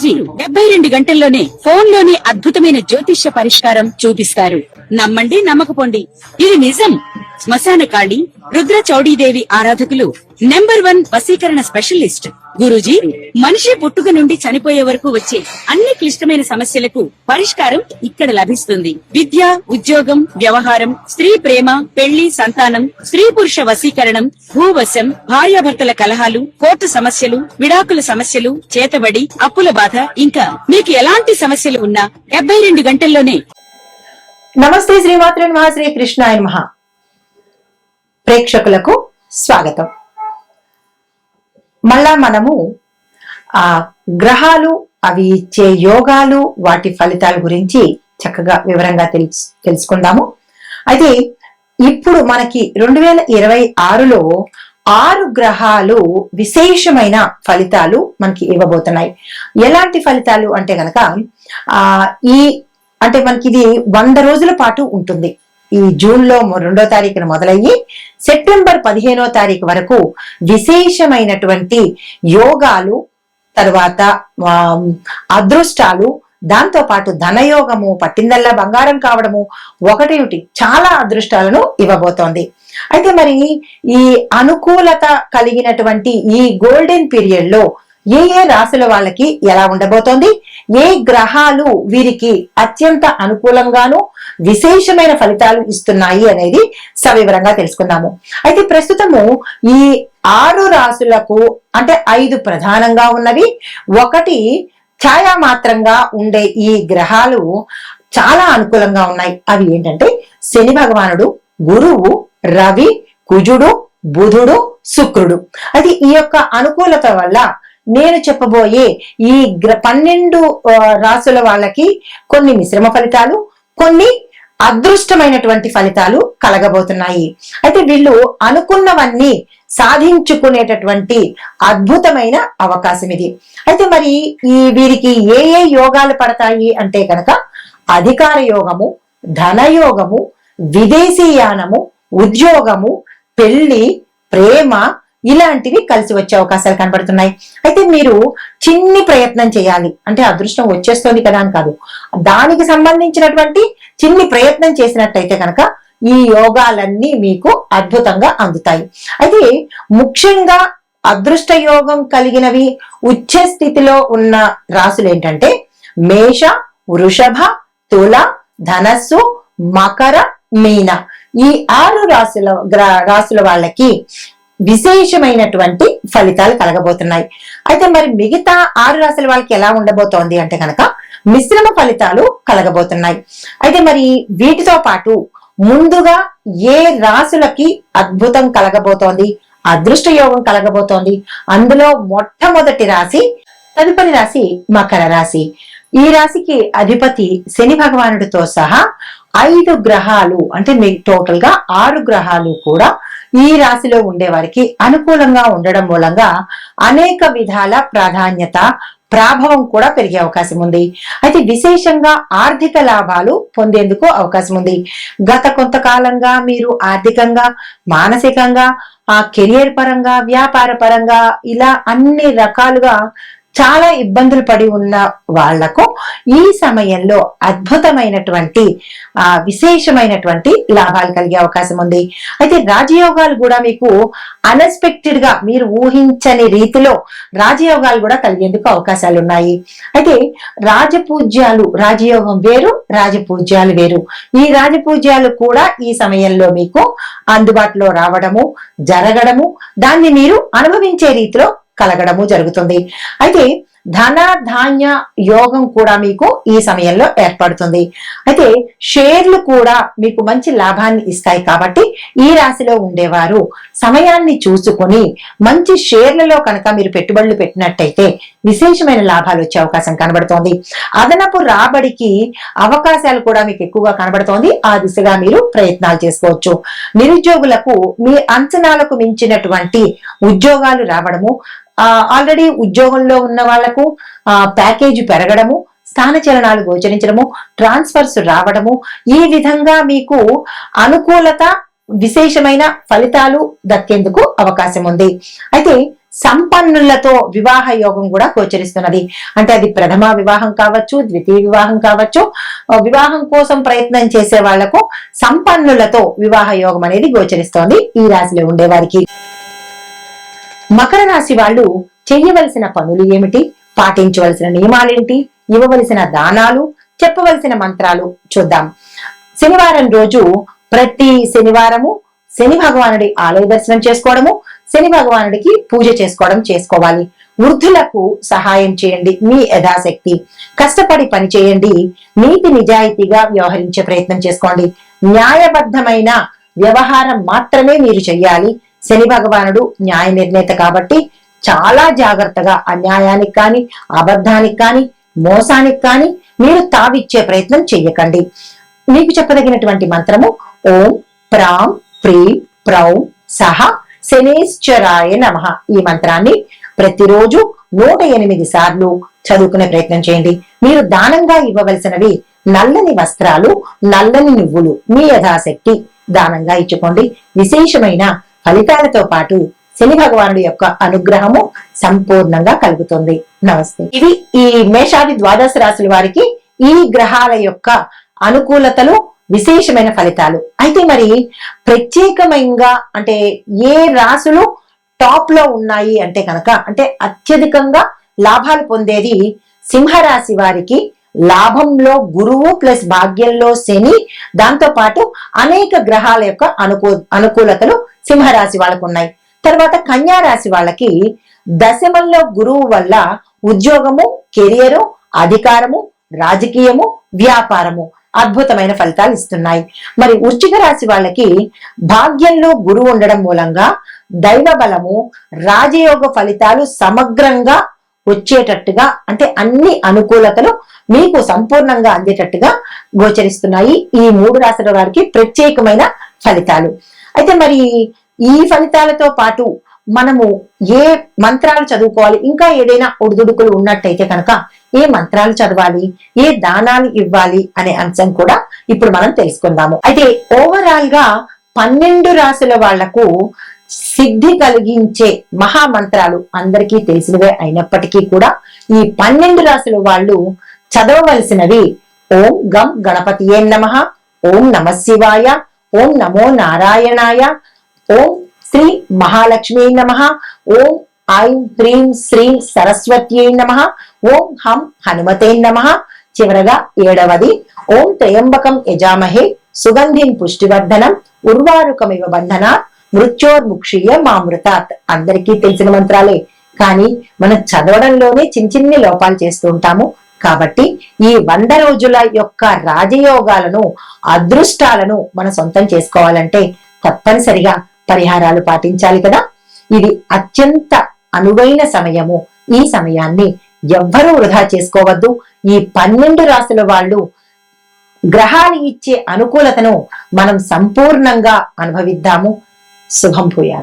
గురూజీ 72 గంటల్లోనే ఫోన్ లోని అద్భుతమైన జ్యోతిష్య పరిష్కారం చూపిస్తారు. నమ్మండి, నమ్మకపోండి, ఇది నిజం. శ్మశాన కాళి రుద్ర చౌడీదేవి ఆరాధకులు నంబర్ 1 వశీకరణ స్పెషలిస్ట్ గురూజీ. మనిషి పుట్టుక నుండి చనిపోయే వరకు వచ్చే అన్ని క్లిష్టమైన సమస్యలకు పరిష్కారం ఇక్కడ లభిస్తుంది. విద్య, ఉద్యోగం, వ్యవహారం, స్త్రీ ప్రేమ, పెళ్లి, సంతానం, స్త్రీ పురుష వశీకరణం, భూవశం, భార్యాభర్తల కలహాలు, కోర్టు సమస్యలు, విడాకుల సమస్యలు, చేతబడి, అప్పుల బాధ, ఇంకా మీకు ఎలాంటి సమస్యలు ఉన్నా 72 గంటల్లోనే. నమస్తే, శ్రీమాత్రే నమః, శ్రీ కృష్ణాయ నమః. ప్రేక్షకులకు స్వాగతం. మళ్ళా మనము గ్రహాలు, అవి ఇచ్చే యోగాలు, వాటి ఫలితాల గురించి చక్కగా వివరంగా తెలుసుకుందాము. అయితే ఇప్పుడు మనకి 2026లో 6 గ్రహాలు విశేషమైన ఫలితాలు మనకి ఇవ్వబోతున్నాయి. ఎలాంటి ఫలితాలు అంటే గనక అంటే మనకి ఇది 100 రోజుల పాటు ఉంటుంది. ఈ జూన్ లో 2వ తారీఖున మొదలయ్యి సెప్టెంబర్ 15వ తారీఖు వరకు విశేషమైనటువంటి యోగాలు, తర్వాత అదృష్టాలు, దాంతో పాటు ధనయోగము, పట్టిందల్లా బంగారం కావడము, ఒకటేమిటి చాలా అదృష్టాలను ఇవ్వబోతోంది. అయితే మరి ఈ అనుకూలత కలిగినటువంటి ఈ గోల్డెన్ పీరియడ్ లో ఏ రాశుల వాళ్ళకి ఎలా ఉండబోతోంది, ఏ గ్రహాలు వీరికి అత్యంత అనుకూలంగాను విశేషమైన ఫలితాలు ఇస్తున్నాయి అనేది సవివరంగా తెలుసుకుందాము. అయితే ప్రస్తుతము ఈ 6 రాశులకు అంటే 5 ప్రధానంగా ఉన్నవి, 1 ఛాయామాత్రంగా ఉండే ఈ గ్రహాలు చాలా అనుకూలంగా ఉన్నాయి. అవి ఏంటంటే శని భగవానుడు, గురువు, రవి, కుజుడు, బుధుడు, శుక్రుడు. అది ఈ యొక్క అనుకూలత వల్ల నేను చెప్పబోయే ఈ 12 రాశుల వాళ్ళకి కొన్ని మిశ్రమ ఫలితాలు, కొన్ని అదృష్టమైనటువంటి ఫలితాలు కలగబోతున్నాయి. అయితే వీళ్ళు అనుకున్నవన్నీ సాధించుకునేటటువంటి అద్భుతమైన అవకాశం ఇది. అయితే మరి వీరికి ఏ యోగాలు పడతాయి అంటే కనుక అధికార యోగము, ధనయోగము, విదేశీయానము, ఉద్యోగము, పెళ్లి, ప్రేమ, ఇలాంటివి కలిసి వచ్చే అవకాశాలు కనబడుతున్నాయి. అయితే మీరు చిన్ని ప్రయత్నం చేయాలి. అంటే అదృష్టం వచ్చేస్తుంది కదా అని కాదు, దానికి సంబంధించినటువంటి చిన్ని ప్రయత్నం చేసినట్టయితే కనుక ఈ యోగాలన్నీ మీకు అద్భుతంగా అందుతాయి. అయితే ముఖ్యంగా అదృష్ట యోగం కలిగినవి ఉచ్చ స్థితిలో ఉన్న రాశులు ఏంటంటే మేష, వృషభ, తుల, ధనస్సు, మకర, మీన. ఈ 6 రాశుల వాళ్ళకి విశేషమైనటువంటి ఫలితాలు కలగబోతున్నాయి. అయితే మరి మిగతా 6 రాశుల వాళ్ళకి ఎలా ఉండబోతోంది అంటే కనుక మిశ్రమ ఫలితాలు కలగబోతున్నాయి. అయితే మరి వీటితో పాటు ముందుగా ఏ రాశులకి అద్భుతం కలగబోతోంది, అదృష్ట యోగం కలగబోతోంది, అందులో మొట్టమొదటి రాశి, తదుపరి రాశి మకర రాశి. ఈ రాశికి అధిపతి శని భగవానుడితో సహా 5 గ్రహాలు, అంటే మీకు టోటల్ గా 6 గ్రహాలు కూడా ఈ రాశిలో ఉండే వారికి అనుకూలంగా ఉండడం మూలంగా అనేక విధాల ప్రాధాన్యత, ప్రాభవం కూడా పెరిగే అవకాశం ఉంది. అయితే విశేషంగా ఆర్థిక లాభాలు పొందేందుకు అవకాశం ఉంది. గత కొంతకాలంగా మీరు ఆర్థికంగా, మానసికంగా, కెరియర్ పరంగా, వ్యాపార పరంగా ఇలా అన్ని రకాలుగా చాలా ఇబ్బందులు పడి ఉన్న వాళ్లకు ఈ సమయంలో అద్భుతమైనటువంటి విశేషమైనటువంటి లాభాలు కలిగే అవకాశం ఉంది. అయితే రాజయోగాలు కూడా మీకు అన్ఎక్స్పెక్టెడ్ గా, మీరు ఊహించని రీతిలో రాజయోగాలు కూడా కలిగేందుకు అవకాశాలు ఉన్నాయి. అయితే రాజపూజ్యాలు, రాజయోగం వేరు, రాజపూజ్యాలు వేరు. ఈ రాజపూజ్యాలు కూడా ఈ సమయంలో మీకు అందుబాటులో రావడము, జరగడము, దాన్ని మీరు అనుభవించే రీతిలో కలగడము జరుగుతుంది. అయితే ధన ధాన్య యోగం కూడా మీకు ఈ సమయంలో ఏర్పడుతుంది. అయితే షేర్లు కూడా మీకు మంచి లాభాన్ని ఇస్తాయి. కాబట్టి ఈ రాశిలో ఉండేవారు సమయాన్ని చూసుకొని మంచి షేర్లలో కనుక మీరు పెట్టుబడులు పెట్టినట్టయితే విశేషమైన లాభాలు వచ్చే అవకాశం కనబడుతోంది. అదనపు రాబడికి అవకాశాలు కూడా మీకు ఎక్కువగా కనబడుతోంది. ఆ దిశగా మీరు ప్రయత్నాలు చేసుకోవచ్చు. నిరుద్యోగులకు మీ అంచనాలకు మించినటువంటి ఉద్యోగాలు రావడము, ఆల్రెడీ ఉద్యోగంలో ఉన్న వాళ్లకు ప్యాకేజీ పెరగడము, స్థానచలనాలు గోచరించడము, ట్రాన్స్ఫర్స్ రావడము, ఈ విధంగా మీకు అనుకూలత, విశేషమైన ఫలితాలు దక్కేందుకు అవకాశం ఉంది. అయితే సంపన్నులతో వివాహ యోగం కూడా గోచరిస్తున్నది. అంటే అది ప్రథమ వివాహం కావచ్చు, ద్వితీయ వివాహం కావచ్చు. వివాహం కోసం ప్రయత్నం చేసే వాళ్లకు సంపన్నులతో వివాహ యోగం అనేది గోచరిస్తోంది ఈ రాశిలో ఉండేవారికి. మకర రాశి వాళ్ళు చెయ్యవలసిన పనులు ఏమిటి, పాటించవలసిన నియమాలేంటి, ఇవ్వవలసిన దానాలు, చెప్పవలసిన మంత్రాలు చూద్దాం. శనివారం రోజు ప్రతి శనివారము శని భగవానుడి ఆలయ దర్శనం చేసుకోవడము, శని భగవానుడికి పూజ చేసుకోవాలి. వృద్ధులకు సహాయం చేయండి మీ యథాశక్తి. కష్టపడి పని చేయండి. నీతి నిజాయితీగా వ్యవహరించే ప్రయత్నం చేసుకోండి. న్యాయబద్ధమైన వ్యవహారం మాత్రమే మీరు చెయ్యాలి. శని భగవానుడు న్యాయ నిర్ణేత కాబట్టి చాలా జాగ్రత్తగా అన్యాయానికి కానీ, అబద్ధానికి కానీ, మోసానికి కానీ మీరు తావిచ్చే ప్రయత్నం చెయ్యకండి. మీకు చెప్పదగినటువంటి మంత్రము ఓం ప్రాం ప్రీం ప్రౌం సహ శనేశ్వరాయ నమః. ఈ మంత్రాన్ని ప్రతిరోజు 108 సార్లు చదువుకునే ప్రయత్నం చేయండి. మీరు దానంగా ఇవ్వవలసినవి నల్లని వస్త్రాలు, నల్లని నువ్వులు మీ యథాశక్తి దానంగా ఇచ్చుకోండి. విశేషమైన ఫలితాలతో పాటు శని భగవానుడి యొక్క అనుగ్రహము సంపూర్ణంగా కలుగుతుంది. నమస్తే. ఇవి ఈ మేషాది ద్వాదశ రాశుల వారికి ఈ గ్రహాల యొక్క అనుకూలతలు, విశేషమైన ఫలితాలు. అయితే మరి ప్రత్యేకమైనగా అంటే ఏ రాశులు టాప్ లో ఉన్నాయి అంటే కనుక, అంటే అత్యధికంగా లాభాలు పొందేది సింహరాశి వారికి. లాభంలో గురువు ప్లస్ భాగ్యంలో శని, దాంతో పాటు అనేక గ్రహాల యొక్క అనుకూలతలు సింహరాశి వాళ్ళకు ఉన్నాయి. తర్వాత కన్యా రాశి వాళ్ళకి దశమంలో గురువు వల్ల ఉద్యోగము, కెరియరు, అధికారము, రాజకీయము, వ్యాపారము అద్భుతమైన ఫలితాలు ఇస్తున్నాయి. మరి వృశ్చిక రాశి వాళ్ళకి భాగ్యంలో గురువు ఉండడం మూలంగా దైవ బలము, రాజయోగ ఫలితాలు సమగ్రంగా వచ్చేటట్టుగా, అంటే అన్ని అనుకూలతలు మీకు సంపూర్ణంగా అందేటట్టుగా గోచరిస్తున్నాయి. ఈ 3 రాశుల వారికి ప్రత్యేకమైన ఫలితాలు. అయితే మరి ఈ ఫలితాలతో పాటు మనము ఏ మంత్రాలు చదువుకోవాలి, ఇంకా ఏదైనా ఒడిదుడుకులు ఉన్నట్టయితే కనుక ఏ మంత్రాలు చదవాలి, ఏ దానాలు ఇవ్వాలి అనే అంశం కూడా ఇప్పుడు మనం తెలుసుకుందాము. అయితే ఓవరాల్ గా 12 రాశుల వాళ్లకు సిద్ధి కలిగించే మహామంత్రాలు అందరికీ తెలిసినవే అయినప్పటికీ కూడా ఈ 12 రాశుల వాళ్ళు చదవవలసినవి ఓం గం గణపతియే నమః, ఓం నమః శివాయ, ఓం నమో నారాయణాయ, ఓం శ్రీ మహాలక్ష్మీ నమః, ఓం ఐం హ్రీం శ్రీం సరస్వత్యై నమః, ఓం హం హనుమతే నమః. చివరగా 7వది ఓం త్రయంబకం యజామహే సుగంధిం పుష్టివర్ధనం ఉర్వారుకమివ బంధన మృత్యోర్ముక్షీయ మామృతాత్. అందరికీ తెలిసిన మంత్రాలే, కానీ మనం చదవడంలోనే చిన్ని లోపాలు చేస్తూ ఉంటాము. కాబట్టి ఈ 100 రోజుల యొక్క రాజయోగాలను, అదృష్టాలను మనం సొంతం చేసుకోవాలంటే తప్పనిసరిగా పరిహారాలు పాటించాలి కదా. ఇది అత్యంత అనువైన సమయము. ఈ సమయాన్ని ఎవ్వరూ వృధా చేసుకోవద్దు. ఈ 12 రాశుల వాళ్ళు గ్రహాలు ఇచ్చే అనుకూలతను మనం సంపూర్ణంగా అనుభవిద్దాము. శుభం భూయాత్.